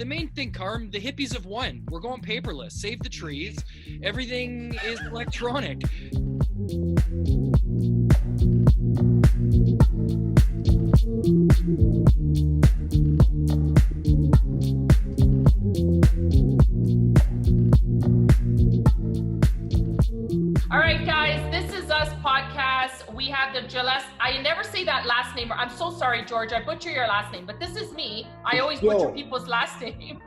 the main thing, Carm, the hippies have won. We're going paperless. Save the trees. Everything is electronic. All right, guys, This Is Us podcast. We have the Gillespie. I never say that last name. I'm so sorry, George. I butcher your last name, but this is me. I always butcher people's last names.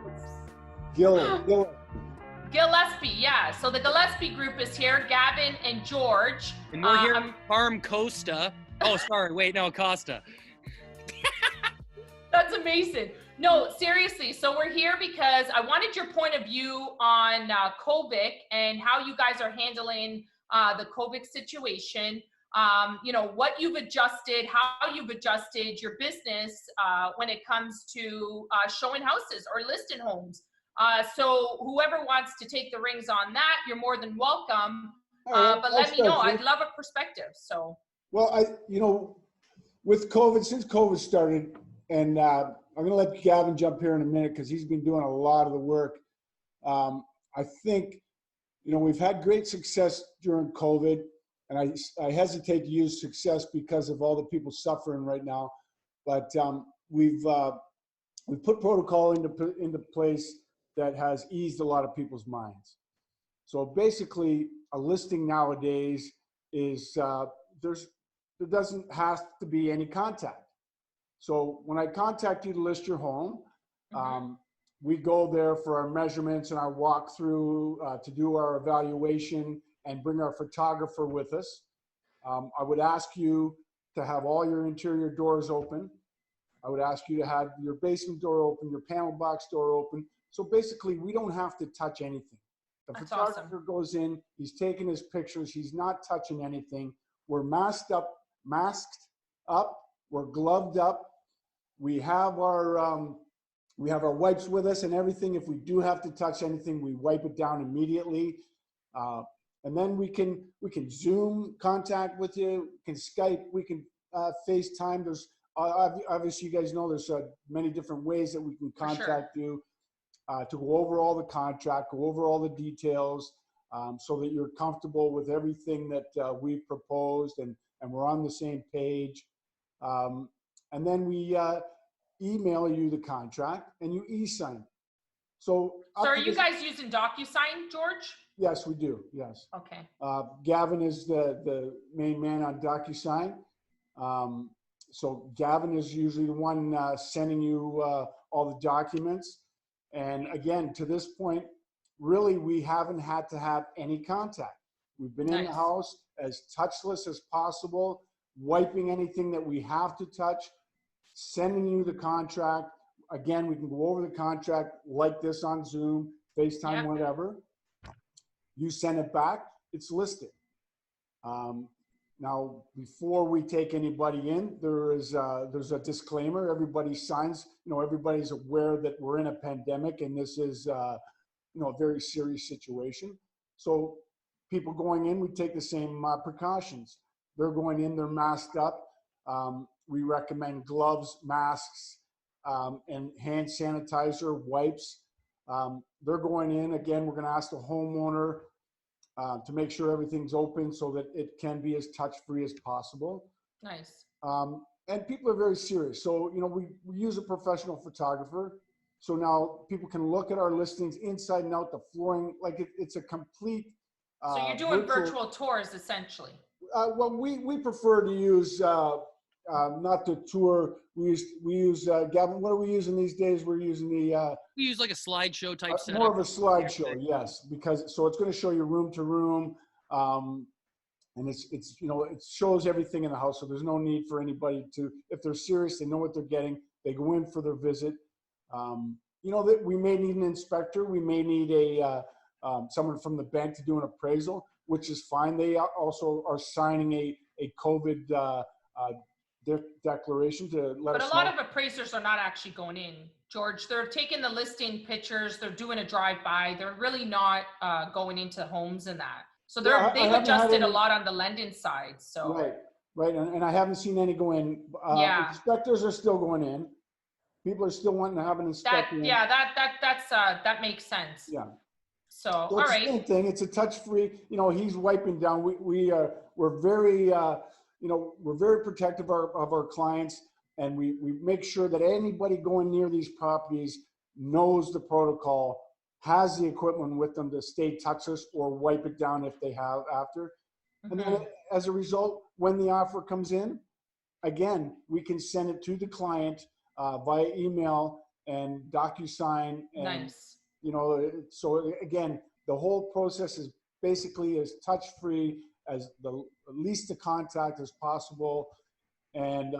Gillespie, yeah. So the Gillespie group is here. Gavin and George. And we're here. Carmen Costa. Oh, sorry. Wait, no, Costa. That's amazing. No, seriously. So we're here because I wanted your point of view on COVID and how you guys are handling the COVID situation. What you've adjusted, how you've adjusted your business when it comes to showing houses or listing homes. So whoever wants to take the reins on that, you're more than welcome. But let me know. I'd love a perspective. So. Well, with COVID, since COVID started, and I'm going to let Gavin jump here in a minute because he's been doing a lot of the work. I think, we've had great success during COVID, and I hesitate to use success because of all the people suffering right now. But we've put protocol into place that has eased a lot of people's minds. So basically, a listing nowadays is there doesn't have to be any contact. So when I contact you to list your home, we go there for our measurements and our walkthrough to do our evaluation and bring our photographer with us. I would ask you to have all your interior doors open. I would ask you to have your basement door open, your panel box door open. So basically, we don't have to touch anything. The photographer goes in, he's taking his pictures, he's not touching anything. We're masked up, we're gloved up. We have our wipes with us and everything. If we do have to touch anything, we wipe it down immediately. And then we can Zoom contact with you, we can Skype, we can FaceTime. There's obviously, you guys know there's many different ways that we can contact you to go over all the contract, go over all the details, so that you're comfortable with everything that we've proposed and we're on the same page. And then we email you the contract and you e-sign it. So are you guys using DocuSign, George? Yes, we do. Yes. Okay. Gavin is the main man on DocuSign. So Gavin is usually the one sending you all the documents. And again, to this point, really, we haven't had to have any contact. We've been in the house as touchless as possible, wiping anything that we have to touch, sending you the contract. Again, we can go over the contract like this on Zoom, FaceTime, whatever. You send it back, it's listed. Now, before we take anybody in, there's a disclaimer. Everybody signs, everybody's aware that we're in a pandemic and this is, a very serious situation. So people going in, we take the same precautions. They're going in, they're masked up. We recommend gloves, masks, and hand sanitizer, wipes. They're going in, again, we're going to ask the homeowner to make sure everything's open so that it can be as touch-free as possible. Nice. And people are very serious. So, we use a professional photographer. So now people can look at our listings inside and out, the flooring, like it's a complete. So you're doing virtual tours, essentially. Well, we prefer to use, not the tour. We use Gavin, what are we using these days? We're using the... we use like a slideshow type setup. More of a slideshow, yes, because so it's going to show you room to room, and it's it shows everything in the house. So there's no need for anybody to, if they're serious, they know what they're getting. They go in for their visit. That we may need an inspector. We may need someone from the bank to do an appraisal, which is fine. They also are signing a COVID declaration to let us know. But a lot of appraisers are not actually going in, George. They're taking the listing pictures. They're doing a drive-by. They're really not going into homes and that. So they've adjusted a lot on the lending side. So right, and I haven't seen any go in. Inspectors are still going in. People are still wanting to have an inspection. That makes sense. Yeah. So So all it's right. the same thing. It's a touch-free. He's wiping down. We're very we're very protective of our clients, and we make sure that anybody going near these properties knows the protocol, has the equipment with them to stay touchless or wipe it down if they have after. And then as a result, when the offer comes in, again, we can send it to the client via email and DocuSign. And, Nice. so again, the whole process is basically as touch-free, as the least the contact as possible. And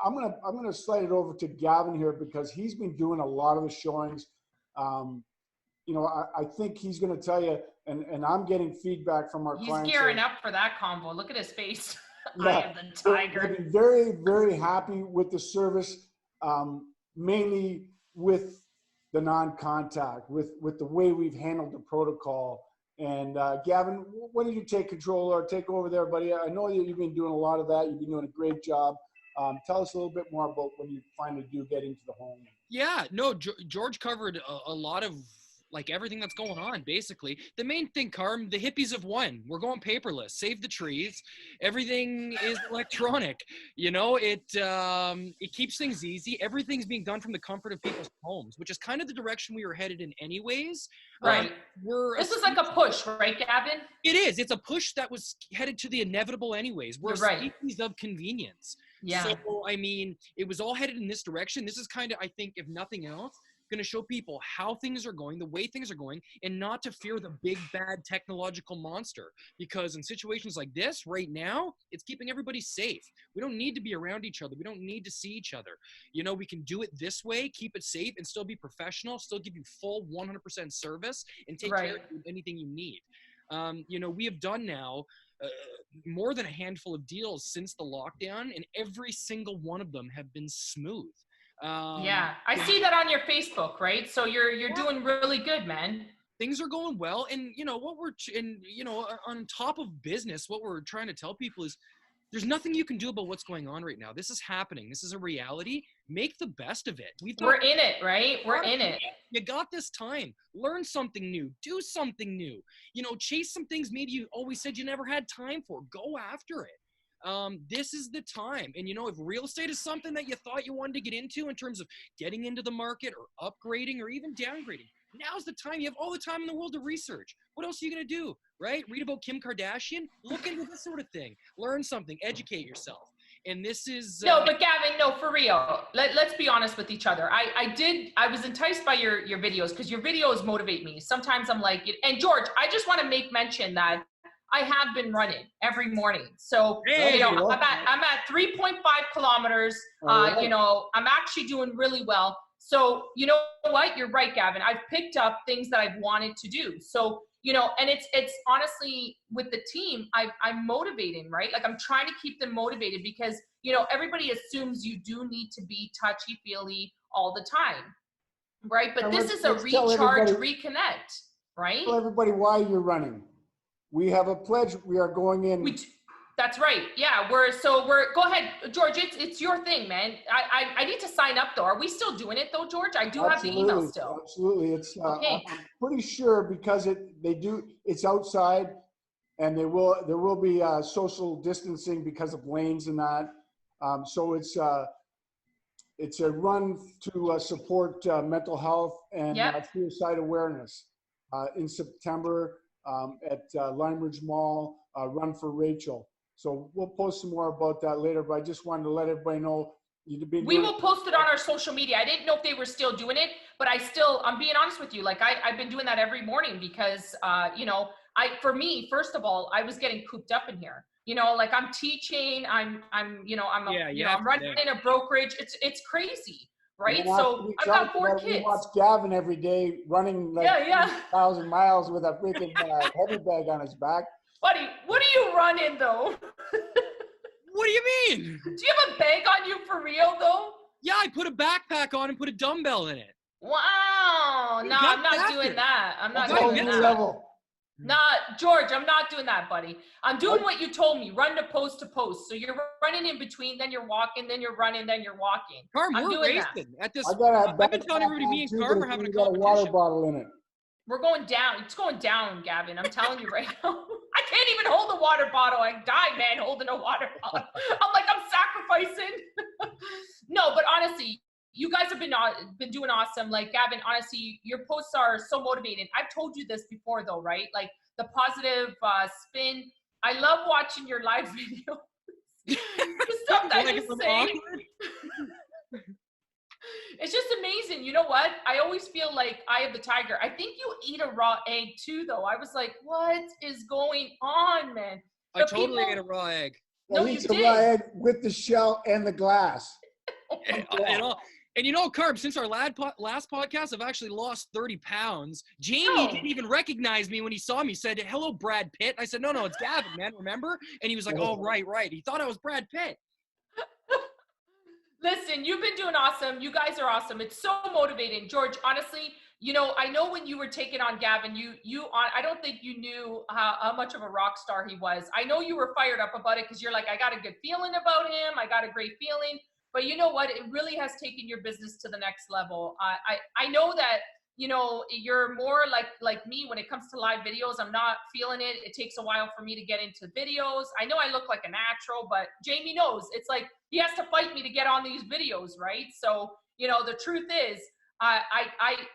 I'm gonna slide it over to Gavin here because he's been doing a lot of the showings. I think he's going to tell you, and I'm getting feedback from our clients. He's gearing up for that convo. Look at his face. Yeah, I am the tiger. They've been very, very happy with the service, mainly with the non-contact, with the way we've handled the protocol. And Gavin, why don't you take control or take over there, buddy? I know you've been doing a lot of that. You've been doing a great job. Tell us a little bit more about when you finally do get into the home. Yeah, no, George covered a lot of like everything that's going on, basically. The main thing, Carm, the hippies have won. We're going paperless. Save the trees. Everything is electronic. It keeps things easy. Everything's being done from the comfort of people's homes, which is kind of the direction we were headed in anyways. Right. This is like a push, right, Gavin? It is. It's a push that was headed to the inevitable anyways. We're a species of convenience. Yeah. So, it was all headed in this direction. This is kind of, I think, if nothing else, going to show people how things are going, the way things are going, and not to fear the big bad technological monster. Because in situations like this right now, it's keeping everybody safe. We don't need to be around each other. We don't need to see each other. We can do it this way, keep it safe, and still be professional, still give you full 100% service, and take care of anything you need. We have done now more than a handful of deals since the lockdown, and every single one of them have been smooth. I see that on your Facebook, right? So you're doing really good, man. Things are going well, and on top of business, what we're trying to tell people is there's nothing you can do about what's going on right now. This is happening. This is a reality. Make the best of it. We're in it, right? We're in it. You got this time. Learn something new. Do something new. Chase some things maybe you always said you never had time for. Go after it. This is the time. And if real estate is something that you thought you wanted to get into in terms of getting into the market or upgrading or even downgrading, now's the time. You have all the time in the world to research. What else are you going to do, right? Read about Kim Kardashian? Look into this sort of thing. Learn something. Educate yourself. And this is... No, but Gavin, no, for real. Let's be honest with each other. I was enticed by your videos because your videos motivate me. Sometimes I'm like... And George, I just want to make mention that I have been running every morning. So, I'm at 3.5 kilometers. I'm actually doing really well. So, you know what? You're right, Gavin. I've picked up things that I've wanted to do. So, and it's honestly with the team, I'm motivating, right? Like I'm trying to keep them motivated because, everybody assumes you do need to be touchy-feely all the time, right? But this is a recharge, reconnect, right? Tell everybody why you're running. We have a pledge. We are going in. That's right. Yeah. We're go ahead, George. It's your thing, man. I need to sign up though. Are we still doing it though, George? I do have the email still. Absolutely. It's okay. I'm pretty sure because it's outside and there will be social distancing because of lanes and that. So it's a run to support mental health and suicide awareness in September. At Limeridge Mall, Run for Rachel. So we'll post some more about that later, but I just wanted to let everybody know. We will post it on our social media. I didn't know if they were still doing it, but I'm being honest with you. Like I've been doing that every morning because, for me, first of all, I was getting cooped up in here. Like I'm teaching, I'm running in a brokerage. It's crazy. Right. So I've got 4 kids. We watch Gavin every day running 1,000 miles with a freaking heavy bag on his back. Buddy, what do you run in though? What do you mean? Do you have a bag on you for real though? Yeah, I put a backpack on and put a dumbbell in it. Wow. No, I'm not doing that. I'm not doing that. Level. Nah, George, I'm not doing that, buddy. I'm doing what you told me. Run to post. So you're running in between, then you're walking, then you're running, then you're walking. Carm, I'm we're doing racing that. at this. I've been telling everybody me and Carm are having a got a water competition. bottle in it. We're going down. It's going down, Gavin. I'm telling you right now. I can't even hold a water bottle. I die, man, holding a water bottle. I'm like, I'm sacrificing. No, but honestly, you guys have been doing awesome. Like, Gavin, honestly, your posts are so motivating. I've told you this before, though, right? Like, the positive spin. I love watching your live videos. The stuff that you say. It's just amazing. You know what? I always feel like Eye of the Tiger. I think you eat a raw egg too, though. I was like, what is going on, man? I totally ate a raw egg. No, he you eats did. a raw egg with the shell and the glass. And you know, Carb, since our last podcast, I've actually lost 30 pounds. Jamie didn't even recognize me when he saw me. He said, hello, Brad Pitt. I said, no, it's Gavin, man, remember? And he was like, oh, right. He thought I was Brad Pitt. Listen, you've been doing awesome. You guys are awesome. It's so motivating. George, honestly, you know, I know when you were taking on Gavin, I don't think you knew how much of a rock star he was. I know you were fired up about it because you're like, I got a good feeling about him. I got a great feeling. But you know what? It really has taken your business to the next level. I know that, you know, you're more like me when it comes to live videos. I'm not feeling it. It takes a while for me to get into videos. I know I look like a natural, but Jamie knows. It's like he has to fight me to get on these videos, right? So, you know, the truth is, I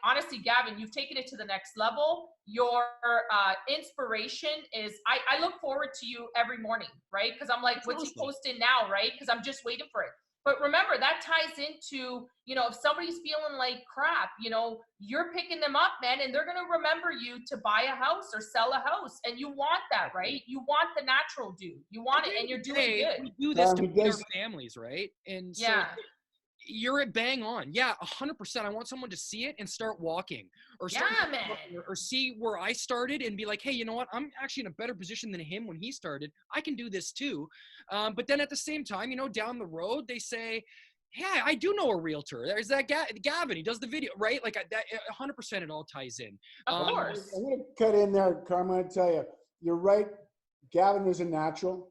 honestly, Gavin, you've taken it to the next level. Your inspiration is, I look forward to you every morning, right? Because I'm like, what's he posting now, right? Because I'm just waiting for it. But remember, that ties into, you know, if somebody's feeling like crap, you know, you're picking them up, man, and they're going to remember you to buy a house or sell a house. And you want that, right? You want the natural dude. You want it, and you're doing good. We do this to feed our families, right? And so you're at bang on. Yeah, 100%. I want someone to see it and start walking, or or see where I started and be like, hey, you know what? I'm actually in a better position than him when he started. I can do this too. But then at the same time, you know, down the road, they say, yeah, I do know a realtor. There's that Gavin. He does the video, right? Like that. 100%. It all ties in. Of course. I'm going to cut in there, Carmen. I'm going to tell you, you're right. Gavin is a natural.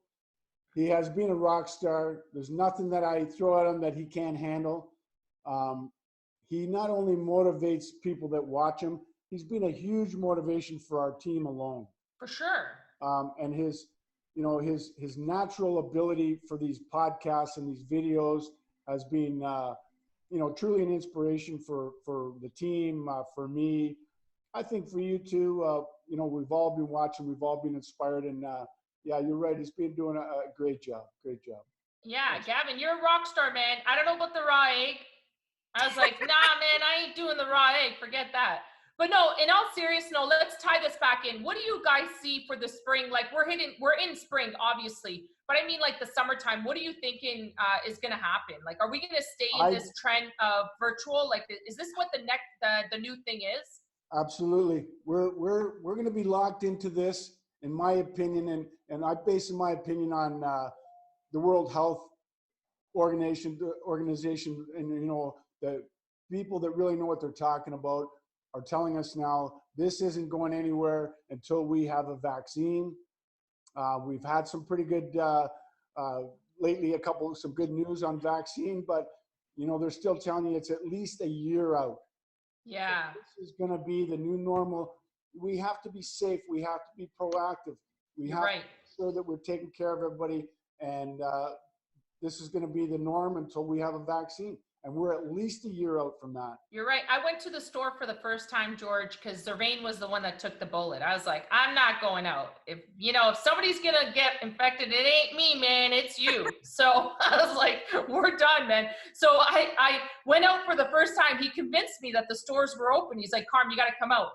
He has been a rock star. There's nothing that I throw at him that he can't handle. He not only motivates people that watch him, he's been a huge motivation for our team alone. For sure. And his natural ability for these podcasts and these videos has been, truly an inspiration for the team, for me. I think for you too. We've all been watching. We've all been inspired, and yeah, you're right. He's been doing a great job. Great job. Yeah, Gavin, you're a rock star, man. I don't know about the raw egg. I was like, nah, man, I ain't doing the raw egg. Forget that. But no, in all seriousness, let's tie this back in. What do you guys see for the spring? Like, we're in spring, obviously. But I mean, like, the summertime, what are you thinking is going to happen? Like, are we going to stay in this trend of virtual? Like, is this what the new thing is? Absolutely. We're going to be locked into this, in my opinion, and I base my opinion on the World Health Organization, and the people that really know what they're talking about are telling us now this isn't going anywhere until we have a vaccine. We've had some pretty good lately, some good news on vaccine, but they're still telling you it's at least a year out. Yeah. So this is going to be the new normal. We have to be safe. We have to be proactive. We have to make sure that we're taking care of everybody. And this is going to be the norm until we have a vaccine. And we're at least a year out from that. You're right. I went to the store for the first time, George, because Zervain was the one that took the bullet. I was like, I'm not going out. If somebody's going to get infected, it ain't me, man. It's you. So I was like, we're done, man. So I went out for the first time. He convinced me that the stores were open. He's like, Carm, you got to come out.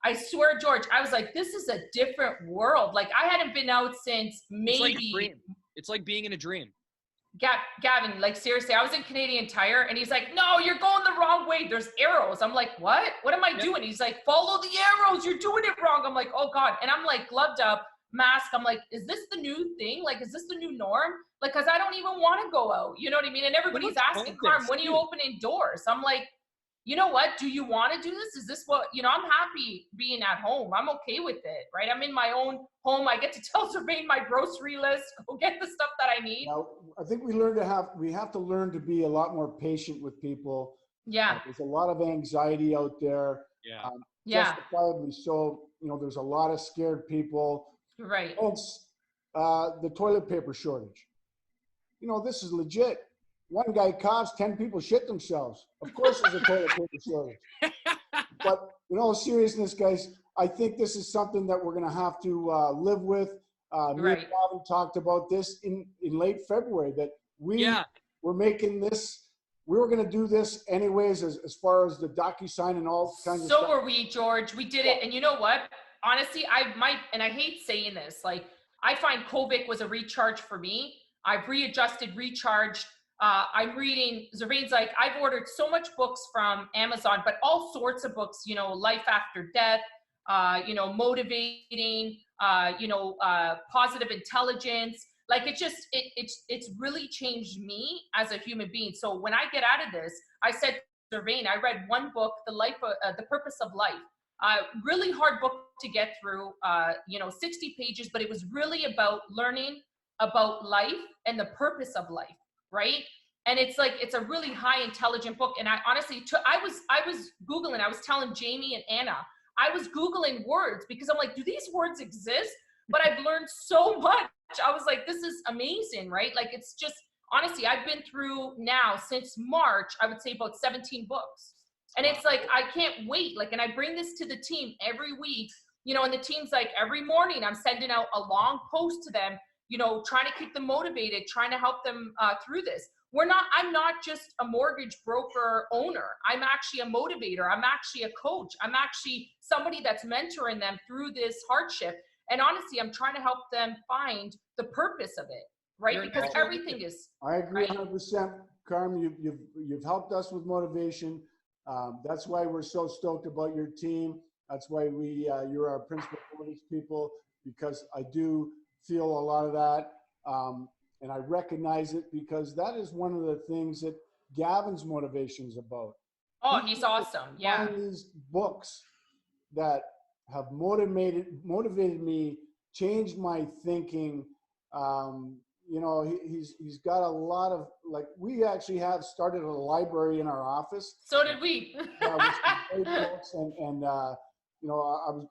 I swear, George, I was like, this is a different world. Like, I hadn't been out since maybe. It's like a dream. It's like being in a dream. Gavin, like, seriously, I was in Canadian Tire and he's like, no, you're going the wrong way. There's arrows. I'm like, what am I doing? He's like, follow the arrows. You're doing it wrong. I'm like, oh God. And I'm like gloved up, mask. I'm like, is this the new thing? Like, is this the new norm? Like, cause I don't even want to go out. You know what I mean? And everybody's asking, Carm, when are you opening doors? I'm like, you know what, do you want to do this? Is this what, I'm happy being at home. I'm okay with it, right? I'm in my own home. I get to tell Zervain my grocery list, go get the stuff that I need. Now, I think we have to learn to be a lot more patient with people. Yeah. There's a lot of anxiety out there. Yeah. Justifiably so. There's a lot of scared people. Right. Hence, the toilet paper shortage. This is legit. One guy coughs, 10 people shit themselves. Of course there's a toilet paper shortage. But in all seriousness, guys, I think this is something that we're going to have to live with. Me and Gavin talked about this in late February, that we're making this. We were going to do this anyways, as far as the DocuSign and all kinds of stuff. So were we, George. We did it. And you know what? Honestly, and I hate saying this, like, I find COVID was a recharge for me. I've readjusted, recharged. I'm reading, Zervain's like, I've ordered so much books from Amazon, but all sorts of books, life after death, motivating, positive intelligence. Like, it's really changed me as a human being. So when I get out of this, I said, Zervain, I read one book, The Purpose of Life. Really hard book to get through, 60 pages, but it was really about learning about life and the purpose of life, right? And it's a really high intelligent book. And I honestly, I was Googling, I was telling Jamie and Anna, I was Googling words because I'm like, do these words exist? But I've learned so much. I was like, this is amazing, right? Like, it's just, honestly, I've been through now since March, I would say about 17 books. And it's like, I can't wait. Like, and I bring this to the team every week, and the team's like, every morning I'm sending out a long post to them, trying to keep them motivated, trying to help them through this. I'm not just a mortgage broker owner. I'm actually a motivator. I'm actually a coach. I'm actually somebody that's mentoring them through this hardship. And honestly, I'm trying to help them find the purpose of it, right? Because everything is. I agree 100%, Carmen. You've helped us with motivation. That's why we're so stoked about your team. That's why you're our principal motives people, because I do feel a lot of that. And I recognize it, because that is one of the things that Gavin's motivation is about. Oh, he's awesome. Yeah. These books that have motivated me, changed my thinking. He's got a lot of, like, we actually have started a library in our office. So did we. With some great books, and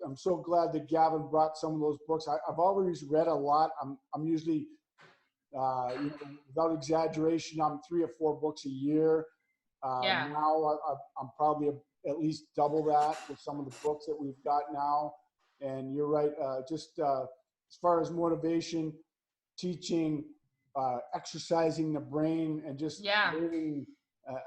I'm so glad that Gavin brought some of those books. I've always read a lot. I'm usually, without exaggeration, I'm 3 or 4 books a year. Now I'm probably at least double that with some of the books that we've got now. And you're right. Just as far as motivation, teaching, exercising the brain, and just living.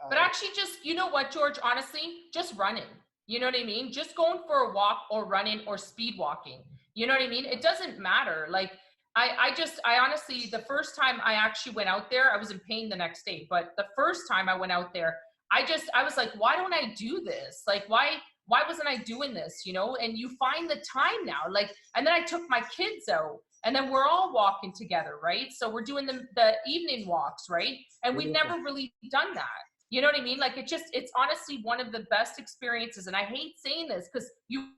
But actually, just, you know what, George, honestly, just running. You know what I mean? Just going for a walk or running or speed walking. You know what I mean? It doesn't matter. Like, I honestly, the first time I actually went out there, I was in pain the next day. But the first time I went out there, I was like, why don't I do this? Like, why wasn't I doing this? And you find the time now, like, and then I took my kids out, and then we're all walking together, right? So we're doing the evening walks, right? And we've never really done that. You know what I mean? Like, it's honestly one of the best experiences. And I hate saying this, because you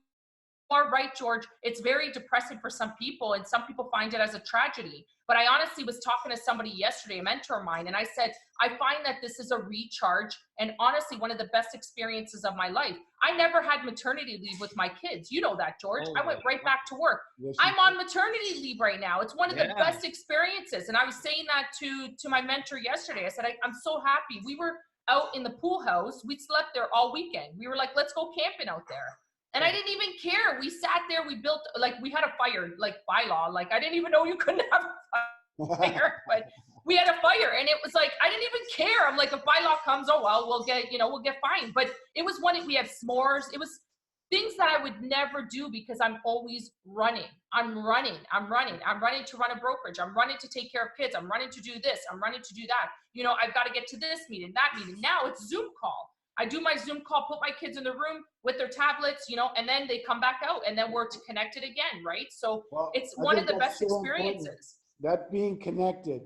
are right, George. It's very depressing for some people, and some people find it as a tragedy. But I honestly was talking to somebody yesterday, a mentor of mine, and I said, I find that this is a recharge, and honestly, one of the best experiences of my life. I never had maternity leave with my kids. You know that, George. I went right back to work. Yes, I'm on maternity leave right now. It's one of the best experiences. And I was saying that to my mentor yesterday. I said, I'm so happy. We were out in the pool house. We slept there all weekend. We were like, let's go camping out there. And I didn't even care. We sat there, we built, like, we had a fire, like, by law. Like, I didn't even know you couldn't have a fire, but we had a fire, and it was like, I didn't even care. I'm like, if by law comes, oh, well, we'll get fined. But it was we had s'mores. It was things that I would never do, because I'm always running. I'm running to run a brokerage. I'm running to take care of kids. I'm running to do this. I'm running to do that. I've got to get to this meeting, that meeting. Now it's Zoom call. I do my Zoom call, put my kids in the room with their tablets, and then they come back out, and then we're connected again, right? So it's one of the best experiences. That being connected.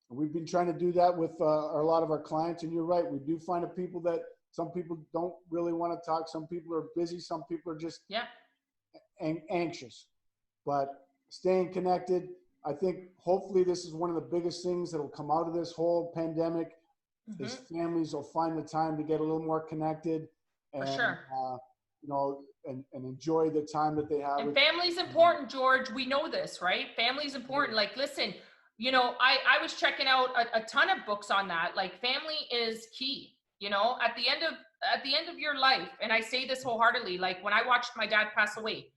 We've been trying to do that with a lot of our clients, and you're right. We do find people that Some people don't really want to talk. Some people are busy. Some people are just anxious. But staying connected, I think hopefully this is one of the biggest things that will come out of this whole pandemic is families will find the time to get a little more connected and, For sure. You know, and enjoy the time that they have. And family's important, George. We know this, right? Family's important. Like, listen, you know, I was checking out a ton of books on that. Like, family is key. You know, at the end of your life, and I say this wholeheartedly, like when I watched my dad pass away,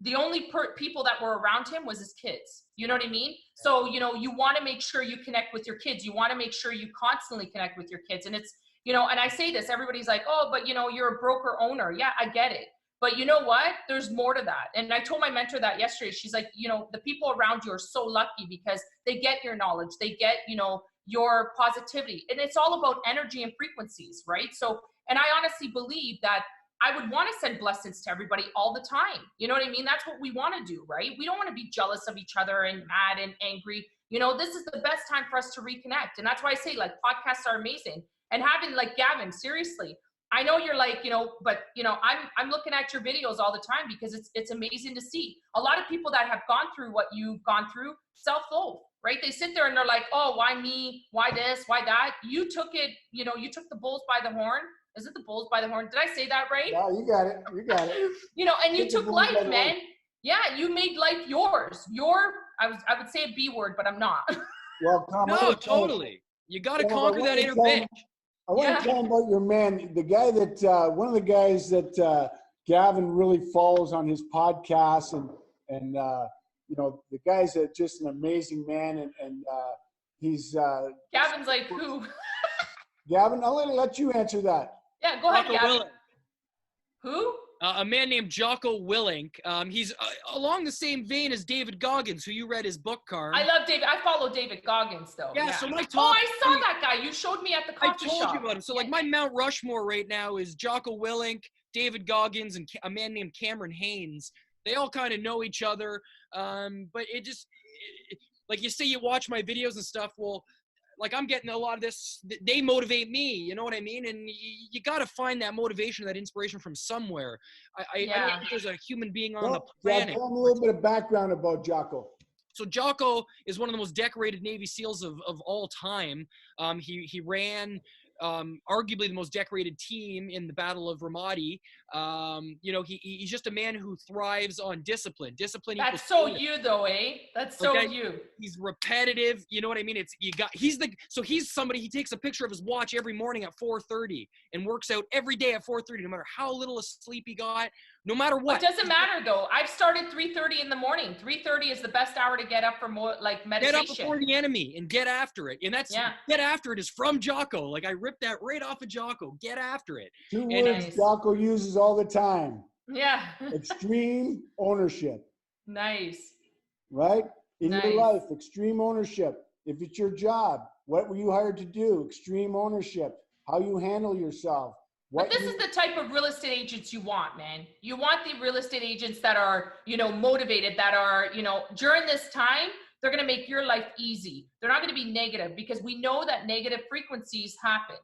the only people that were around him was his kids. You know what I mean? So, you know, you want to make sure you connect with your kids. You want to make sure you constantly connect with your kids. And it's, you know, and I say this, everybody's like, oh, but you know, you're a broker owner. Yeah, I get it. But you know what? There's more to that. And I told my mentor that yesterday. She's like, you know, the people around you are so lucky because they get your knowledge. They get, you know, your positivity. And it's all about energy and frequencies, right? So, and I honestly believe that I would want to send blessings to everybody all the time. You know what I mean? That's what we want to do, right? We don't want to be jealous of each other and mad and angry. You know, this is the best time for us to reconnect. And that's why I say, like, podcasts are amazing. And having, like, Gavin, seriously, I know you're like, you know, but, you know, I'm looking at your videos all the time because it's amazing to see. A lot of people that have gone through what you've gone through, self-loathe, right? They sit there and they're like, oh, why me? Why this? Why that? You took it, you know, you took the bulls by the horn. Is it the bulls by the horn? Did I say that right? Yeah, you got it. You got it. You know, and you took life, man. Yeah, you made life yours. I would say a B word, but I'm not. Well, no, totally. You got to conquer that inner bitch. I want to tell him about your man, the guy that one of the guys that Gavin really follows on his podcast, and you know, the guy's just an amazing man, and he's Gavin's like, who? Gavin, I'll let you answer that. Yeah, go ahead, Jocko Gavin. Willink. Who? A man named Jocko Willink. He's along the same vein as David Goggins, who you read his book, Carmen. I love David. I follow David Goggins, though. Yeah, so my top. Oh, I saw that guy. You showed me at the coffee shop. I told you about him. So, like, my Mount Rushmore right now is Jocko Willink, David Goggins, and a man named Cameron Haynes. They all kind of know each other. But like you say, you watch my videos and stuff. Well, like, I'm getting a lot of this. They motivate me. You know what I mean? And you got to find that motivation, that inspiration from somewhere. I don't think there's a human being on the planet. Tell me a little bit of background about Jocko. So Jocko is one of the most decorated Navy SEALs of all time. He ran arguably the most decorated team in the Battle of Ramadi. You know, he's just a man who thrives on discipline. Discipline. That's so you, though, eh? That's so you. He's repetitive. You know what I mean? He's somebody. He takes a picture of his watch every morning at 4:30 and works out every day at 4:30, no matter how little sleep he got. No matter what. It doesn't matter, though. I've started 3:30 in the morning. 3:30 is the best hour to get up for more, like, meditation. Get up before the enemy and get after it. And that's get after it is from Jocko. Like, I ripped that right off of Jocko. Get after it. Two words Jocko uses all the time. Yeah. Extreme ownership. Nice. Right? In your life, extreme ownership. If it's your job, what were you hired to do? Extreme ownership. How you handle yourself. But this is the type of real estate agents you want, man. You want the real estate agents that are, you know, motivated, that are, you know, during this time, they're going to make your life easy. They're not going to be negative, because we know that negative frequencies happen,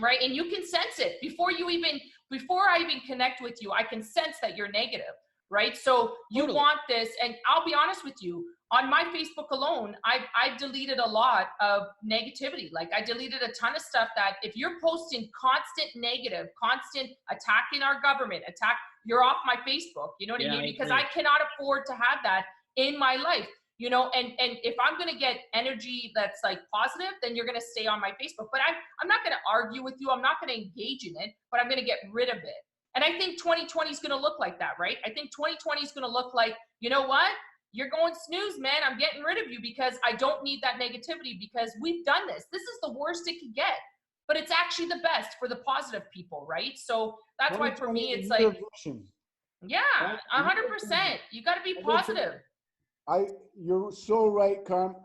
right? And you can sense it before I even connect with you. I can sense that you're negative, right? So you want this, and I'll be honest with you. On my Facebook alone, I've deleted a lot of negativity. Like, I deleted a ton of stuff that if you're posting constant negative, constant attacking our government, you're off my Facebook. You know what I mean? Because I cannot afford to have that in my life. You know, and if I'm going to get energy that's like positive, then you're going to stay on my Facebook. But I'm not going to argue with you. I'm not going to engage in it, but I'm going to get rid of it. And I think 2020 is going to look like that, right? I think 2020 is going to look like, you know what? You're going snooze, man. I'm getting rid of you because I don't need that negativity, because we've done this. This is the worst it could get, but it's actually the best for the positive people, right? So that's why for me, it's like, yeah, 100%. You got to be positive. You're so right, Carm.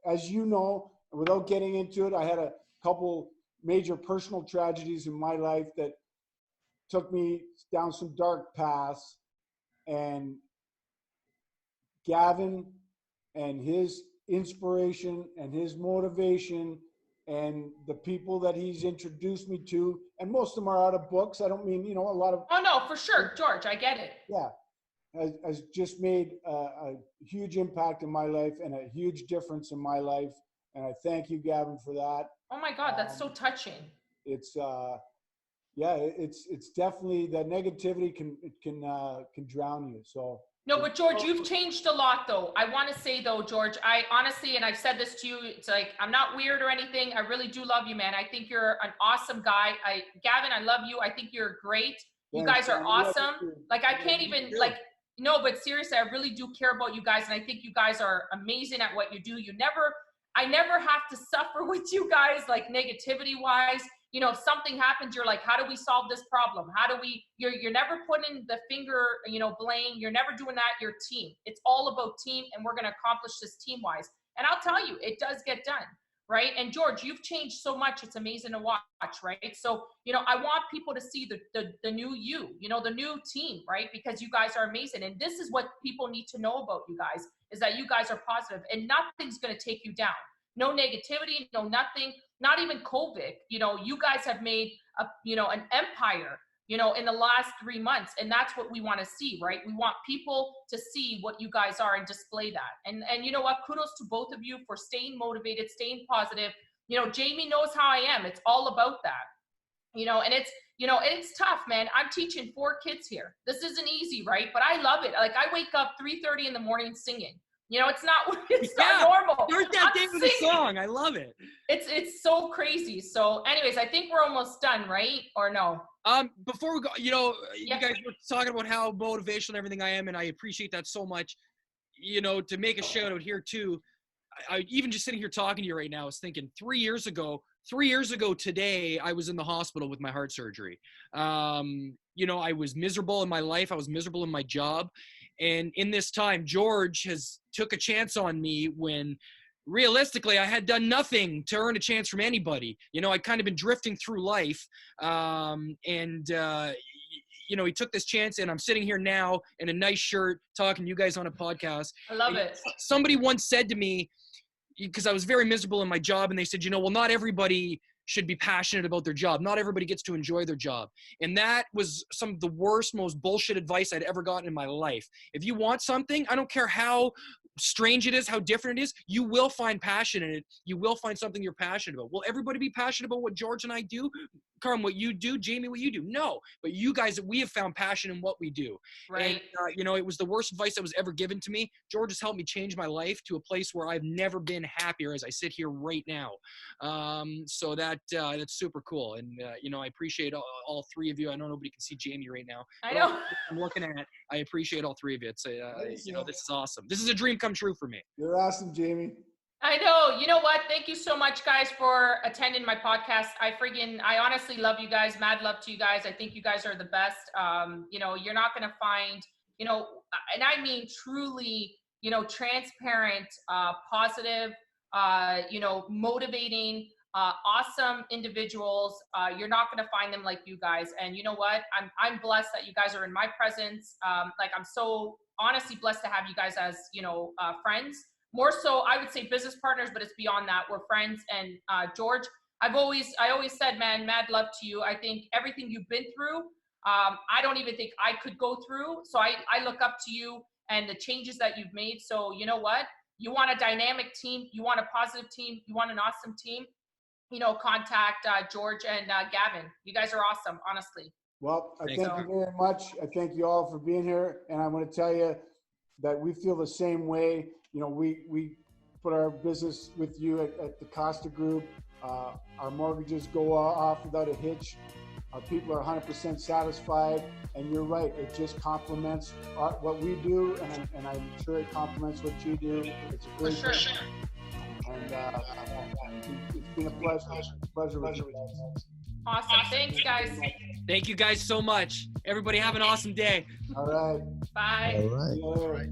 As you know, without getting into it, I had a couple major personal tragedies in my life that took me down some dark paths, and Gavin and his inspiration and his motivation and the people that he's introduced me to, and most of them are out of books. I don't mean, a lot of. Oh no, for sure, George, I get it. Yeah. Has just made a huge impact in my life and a huge difference in my life. And I thank you, Gavin, for that. Oh my God, that's so touching. It's it's definitely that negativity can drown you. So no, but George, you've changed a lot though. I want to say though, George, I honestly, and I've said this to you, it's like, I'm not weird or anything. I really do love you, man. I think you're an awesome guy. Gavin, I love you. I think you're great. You guys are awesome. Like, I can't even no, but seriously, I really do care about you guys. And I think you guys are amazing at what you do. I never have to suffer with you guys, like negativity wise. If something happens, you're like, how do we solve this problem? You're never putting the finger, blame. You're never doing that. You're team. It's all about team, and we're going to accomplish this team wise. And I'll tell you, it does get done. Right. And George, you've changed so much. It's amazing to watch. Right. So, I want people to see the new you, the new team, right? Because you guys are amazing. And this is what people need to know about you guys, is that you guys are positive and nothing's going to take you down. No negativity, no nothing, not even COVID. You guys have made an empire, in the last 3 months. And that's what we want to see, right? We want people to see what you guys are and display that. And you know what? Kudos to both of you for staying motivated, staying positive. Jamie knows how I am. It's all about that, and it's tough, man. I'm teaching 4 kids here. This isn't easy, right? But I love it. Like, I wake up 3:30 in the morning singing. It's not normal. Start that day with a song. I love it. It's so crazy. So anyways, I think we're almost done, right? Or no? Before we go, you guys were talking about how motivational and everything I am, and I appreciate that so much. To make a shout out here too, I even just sitting here talking to you right now, I was thinking 3 years ago today, I was in the hospital with my heart surgery. I was miserable in my life. I was miserable in my job. And in this time, George has took a chance on me when realistically I had done nothing to earn a chance from anybody. I'd kind of been drifting through life. He took this chance, and I'm sitting here now in a nice shirt talking to you guys on a podcast. I love it. Somebody once said to me, because I was very miserable in my job, and they said, well, not everybody should be passionate about their job. Not everybody gets to enjoy their job. And that was some of the worst, most bullshit advice I'd ever gotten in my life. If you want something, I don't care how strange it is, how different it is, you will find passion in it. You will find something you're passionate about. Will everybody be passionate about what George and I do? Carmen, what you do? Jamie, what you do? No. But you guys, we have found passion in what we do. Right. And, it was the worst advice that was ever given to me. George has helped me change my life to a place where I've never been happier as I sit here right now. So that's super cool. And, I appreciate all 3 of you. I know nobody can see Jamie right now. I know. I'm looking at, I appreciate all 3 of you. It's, this is awesome. This is a dream come true for me. You're awesome, Jamie. I know. You know what? Thank you so much, guys, for attending my podcast. I honestly love you guys. Mad love to you guys. I think you guys are the best. You're not going to find, and I mean truly, transparent, positive, motivating, awesome individuals. You're not going to find them like you guys. And you know what? I'm blessed that you guys are in my presence. I'm so honestly blessed to have you guys as, friends. More so, I would say business partners, but it's beyond that. We're friends. And George, I always said, man, mad love to you. I think everything you've been through, I don't even think I could go through. So I look up to you and the changes that you've made. So you know what? You want a dynamic team. You want a positive team. You want an awesome team. Contact George and Gavin. You guys are awesome, honestly. Well, I thank you very much. I thank you all for being here. And I want to tell you that we feel the same way. We put our business with you at the Costa Group. Our mortgages go off without a hitch. Our people are 100% satisfied. And you're right, it just complements what we do. And I'm sure it complements what you do. It's a great for sure. And it's been a pleasure with you guys. Awesome. Thanks, guys. Thank you guys so much. Everybody have an awesome day. All right. Bye. All right.